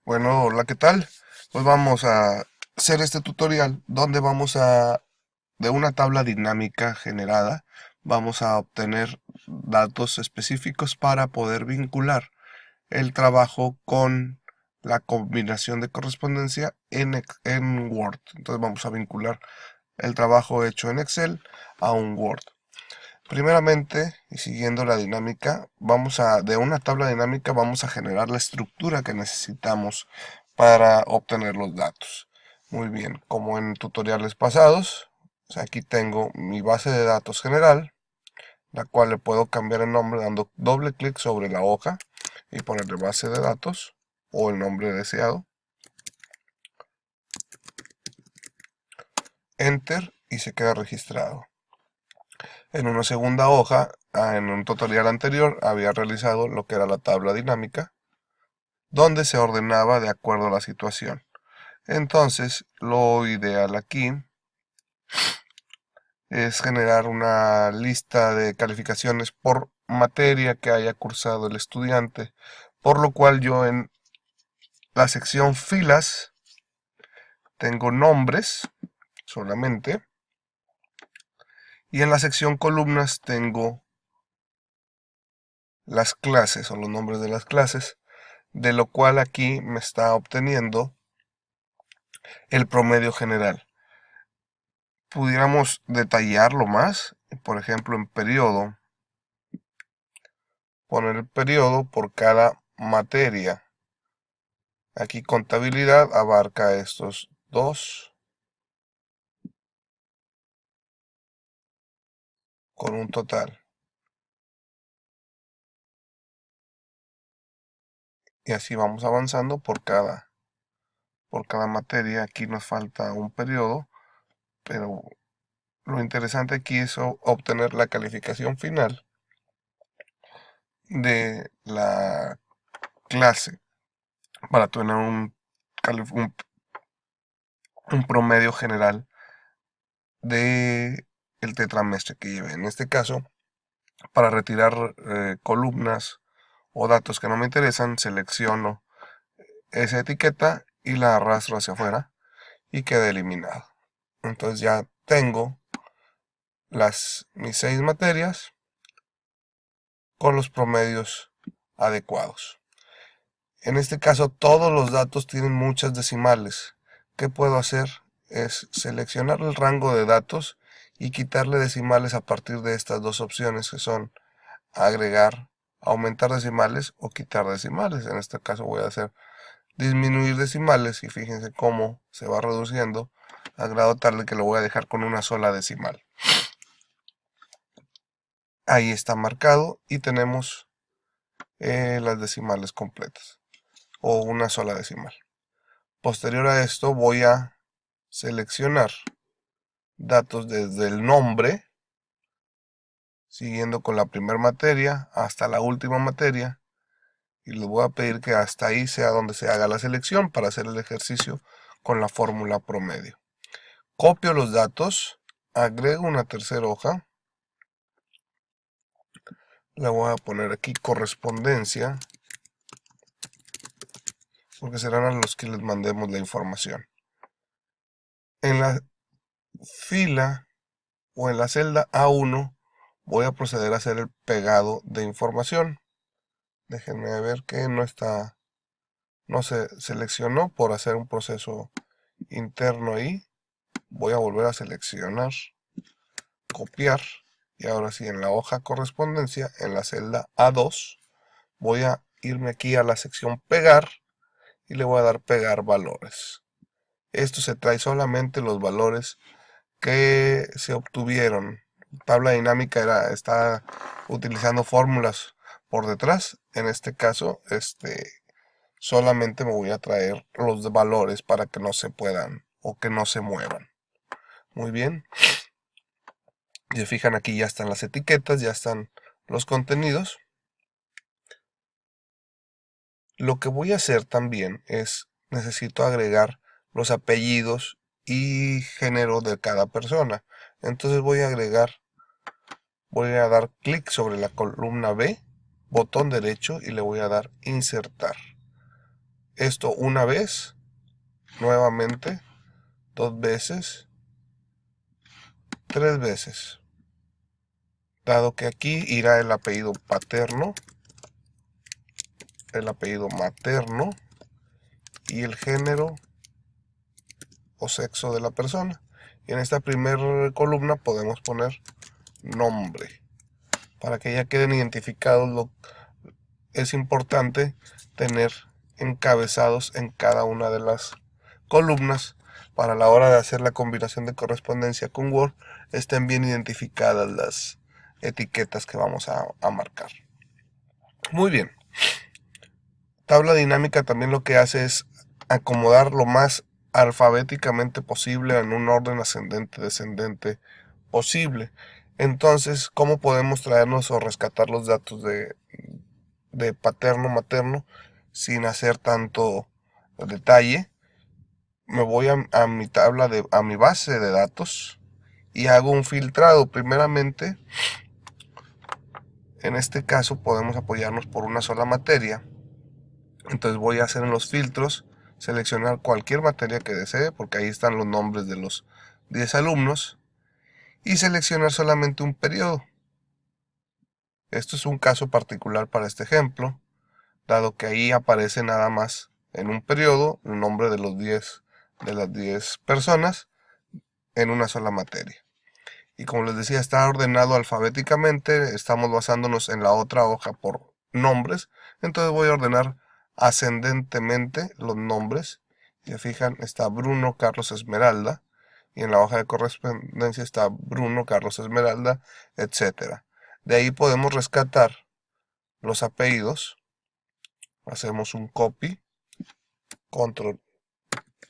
Bueno, hola, ¿qué tal? Pues vamos a hacer este tutorial donde de una tabla dinámica generada, vamos a obtener datos específicos para poder vincular el trabajo con la combinación de correspondencia en Word. Entonces vamos a vincular el trabajo hecho en Excel a un Word. Primeramente, y siguiendo la dinámica, de una tabla dinámica vamos a generar la estructura que necesitamos para obtener los datos. Muy bien, como en tutoriales pasados, o sea, aquí tengo mi base de datos general, la cual le puedo cambiar el nombre dando doble clic sobre la hoja y ponerle base de datos o el nombre deseado, enter y se queda registrado. En una segunda hoja, en un tutorial anterior, había realizado lo que era la tabla dinámica, donde se ordenaba de acuerdo a la situación. Entonces, lo ideal aquí es generar una lista de calificaciones por materia que haya cursado el estudiante, por lo cual yo en la sección filas tengo nombres solamente y en la sección columnas tengo las clases o los nombres de las clases, de lo cual aquí me está obteniendo el promedio general. Pudiéramos detallarlo más, por ejemplo en periodo, poner el periodo por cada materia. Aquí contabilidad abarca estos dos con un total. Y así vamos avanzando por cada materia. Aquí nos falta un periodo, pero lo interesante aquí es obtener la calificación final de la clase para tener un promedio general de el tetramestre que lleve. En este caso, para retirar columnas o datos que no me interesan, selecciono esa etiqueta y la arrastro hacia afuera y queda eliminado. Entonces ya tengo mis 6 materias con los promedios adecuados. En este caso todos los datos tienen muchas decimales. ¿Qué puedo hacer? Es seleccionar el rango de datos y quitarle decimales a partir de estas dos opciones que son agregar, aumentar decimales o quitar decimales. En este caso voy a hacer disminuir decimales y fíjense cómo se va reduciendo a grado tal que lo voy a dejar con una sola decimal. Ahí está marcado y tenemos las decimales completas o una sola decimal. Posterior a esto voy a seleccionar datos desde el nombre, siguiendo con la primera materia hasta la última materia, y les voy a pedir que hasta ahí sea donde se haga la selección para hacer el ejercicio con la fórmula promedio. Copio los datos, agrego una tercera hoja, le voy a poner aquí correspondencia, porque serán a los que les mandemos la información. En la fila o en la celda A1 voy a proceder a hacer el pegado de información. Déjenme ver que no se seleccionó por hacer un proceso interno ahí. Voy a volver a seleccionar, copiar, y ahora sí en la hoja correspondencia, en la celda A2, voy a irme aquí a la sección pegar y le voy a dar pegar valores. Esto se trae solamente los valores que se obtuvieron. Tabla dinámica está utilizando fórmulas por detrás. En este caso, solamente me voy a traer los valores para que no se puedan o que no se muevan. Muy bien. Si se fijan, aquí ya están las etiquetas, ya están los contenidos. Lo que voy a hacer también es, necesito agregar los apellidos y género de cada persona. Entonces voy a dar clic sobre la columna B, botón derecho y le voy a dar insertar. esto una vez, nuevamente, 2 veces, 3 veces. Dado que aquí irá el apellido paterno, el apellido materno y el género o sexo de la persona. Y en esta primera columna podemos poner nombre. Para que ya queden identificados, es importante tener encabezados en cada una de las columnas para la hora de hacer la combinación de correspondencia con Word estén bien identificadas las etiquetas que vamos a marcar. Muy bien. Tabla dinámica también lo que hace es acomodar lo más alfabéticamente posible en un orden ascendente-descendente posible. Entonces, ¿cómo podemos traernos o rescatar los datos de paterno-materno sin hacer tanto detalle? Me voy a mi tabla, a mi base de datos y hago un filtrado. Primeramente, en este caso podemos apoyarnos por una sola materia. Entonces voy a hacer en los filtros, seleccionar cualquier materia que desee, porque ahí están los nombres de los 10 alumnos, y seleccionar solamente un periodo. Esto es un caso particular para este ejemplo, dado que ahí aparece nada más en un periodo el nombre de las 10 personas en una sola materia. Y como les decía, está ordenado alfabéticamente, estamos basándonos en la otra hoja por nombres, entonces voy a ordenar ascendentemente los nombres. Si se fijan, está Bruno, Carlos, Esmeralda, y en la hoja de correspondencia está Bruno, Carlos, Esmeralda, etc. De ahí podemos rescatar los apellidos. Hacemos un copy, control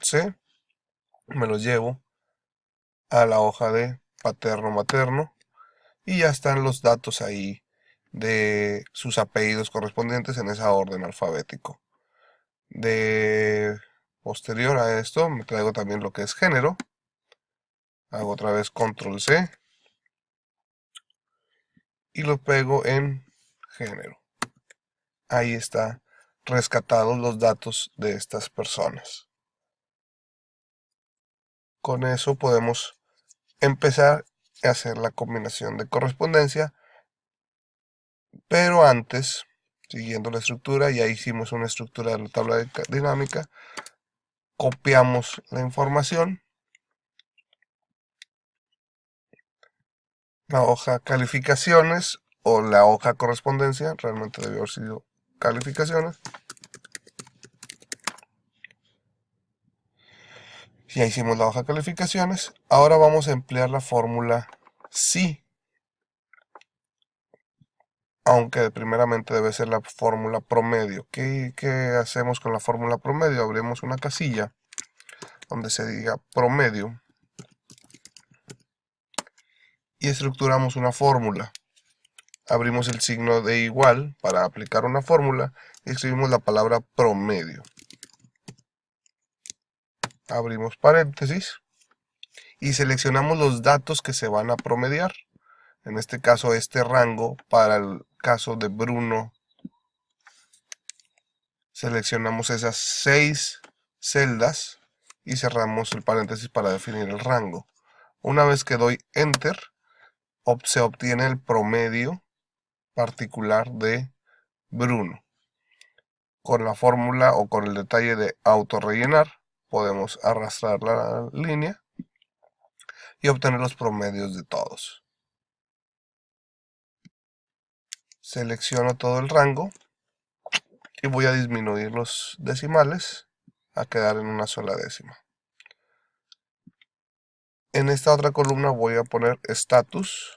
C, me los llevo a la hoja de paterno-materno y ya están los datos ahí de sus apellidos correspondientes en esa orden alfabético. De posterior a esto me traigo también lo que es género, hago otra vez control C y lo pego en género. Ahí está rescatados los datos de estas personas. Con eso podemos empezar a hacer la combinación de correspondencia, pero antes, siguiendo la estructura, ya hicimos una estructura de la tabla dinámica, copiamos la información, la hoja calificaciones o la hoja correspondencia, realmente debió haber sido calificaciones. Ya hicimos la hoja calificaciones, ahora vamos a emplear la fórmula SI, aunque primeramente debe ser la fórmula promedio. ¿Qué hacemos con la fórmula promedio? Abrimos una casilla donde se diga promedio y estructuramos una fórmula. Abrimos el signo de igual para aplicar una fórmula y escribimos la palabra promedio. Abrimos paréntesis y seleccionamos los datos que se van a promediar. En este caso, este rango para el caso de Bruno. Seleccionamos esas 6 celdas y cerramos el paréntesis para definir el rango. Una vez que doy Enter, se obtiene el promedio particular de Bruno. Con la fórmula o con el detalle de autorrellenar, podemos arrastrar la línea y obtener los promedios de todos. Selecciono todo el rango y voy a disminuir los decimales a quedar en una sola décima. En esta otra columna voy a poner status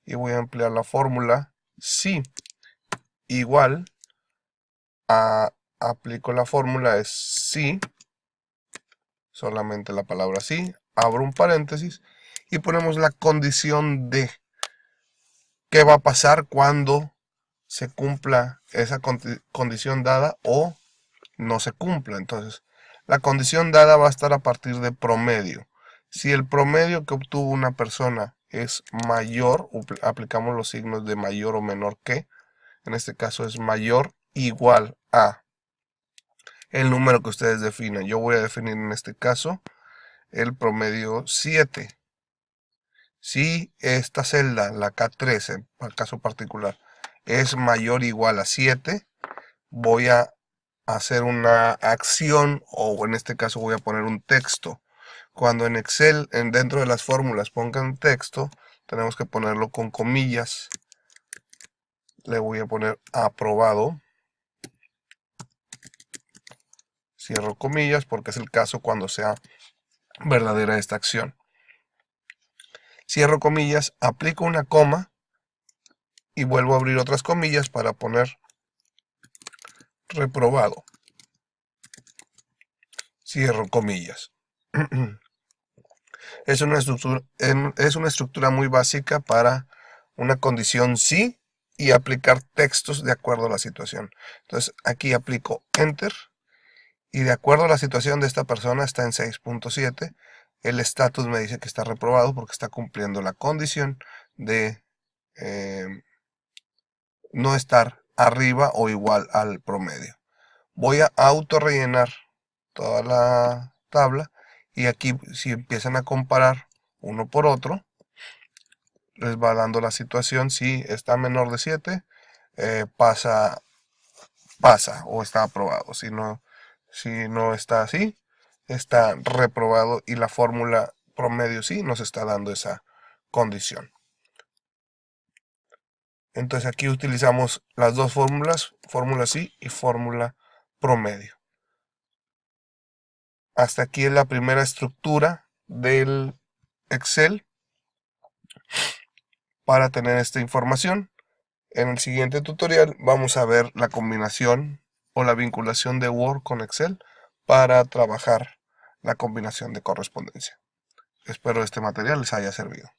y voy a emplear la fórmula si igual a aplico la fórmula es si, solamente la palabra si, abro un paréntesis y ponemos la condición de qué va a pasar cuando se cumpla esa condición dada o no se cumpla. Entonces, la condición dada va a estar a partir de promedio. Si el promedio que obtuvo una persona es mayor, aplicamos los signos de mayor o menor que, en este caso es mayor o igual a el número que ustedes definen. Yo voy a definir en este caso el promedio 7. Si esta celda, la K13, para el caso particular, es mayor o igual a 7, voy a hacer una acción, o en este caso voy a poner un texto. Cuando en Excel, dentro de las fórmulas pongan texto, tenemos que ponerlo con comillas. Le voy a poner aprobado. Cierro comillas porque es el caso cuando sea verdadera esta acción. Cierro comillas, aplico una coma y vuelvo a abrir otras comillas para poner reprobado. Cierro comillas. Es una estructura muy básica para una condición sí y aplicar textos de acuerdo a la situación. Entonces aquí aplico Enter y de acuerdo a la situación de esta persona está en 6.7. El estatus me dice que está reprobado porque está cumpliendo la condición de no estar arriba o igual al promedio. Voy a auto rellenar toda la tabla y aquí si empiezan a comparar uno por otro, les va dando la situación. Si está menor de 7, pasa o está aprobado. Si no está así, está reprobado y la fórmula promedio sí nos está dando esa condición. Entonces aquí utilizamos las dos fórmulas, fórmula sí y fórmula promedio. Hasta aquí es la primera estructura del Excel para tener esta información. En el siguiente tutorial vamos a ver la combinación o la vinculación de Word con Excel para trabajar la combinación de correspondencia. Espero este material les haya servido.